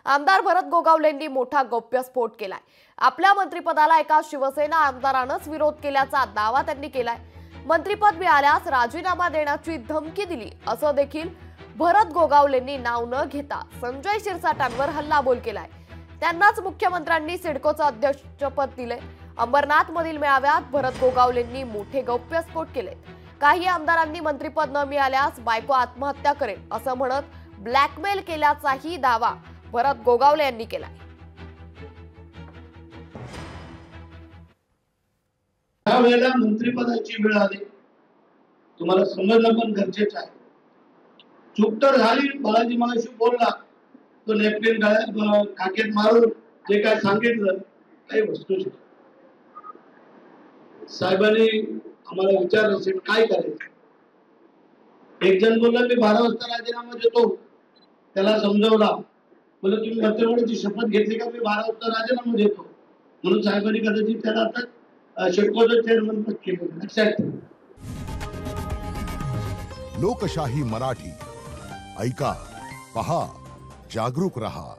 आमदार भरत गोगावलेंनी मोठा गौप्यस्फोट केलाय। आपल्या मंत्रिपदाला एका शिवसेना आमदारानंच विरोध केल्याचा दावा त्यांनी केलाय। मंत्रिपद मिळाल्यास राजीनामा देण्याची धमकी दिली असं देखील भरत गोगावलेंनी नाव न घेता संजय शिरसाटांवर हल्लाबोल केलाय। त्यांनाच मुख्यमंत्र्यांनी सिडकोचं अध्यक्षपद दिले। अंबरनाथ मधील मेळाव्यात भरत गोगावलेंनी मोठे गौप्यस्फोट केले। काही आमदारांनी मंत्रिपद न मिळाल्यास बायको आत्महत्या करेल असं म्हणत ब्लॅकमेल केल्याचाही दावा भरत गोगावले यांनी केलाय। त्यावेळेला मंत्रिपदाची वेळ आली, तुम्हाला समजणं पण गरजेचं आहे। चूक तर झाली, बालाजी मागाशी बोलला तो नेपकिन काकेत मारून जे काय सांगितलं काही वस्तू साहेबांनी आम्हाला विचारलं असेल काय करायचं। एक जण बोलला मी 12 वाजता राजीनामा देतो, त्याला समजवला, बोलला तुम्ही मंत्रिपदाची शपथ घेतली का? मी 12 वाजता राजीनामा देतो म्हणून साहेबांनी कदाचित त्याला आता सिडकोचं चेअरमन पद केलं। लक्षात ठेवा। लोकशाही मराठी ऐका, पहा, जागरूक रहा।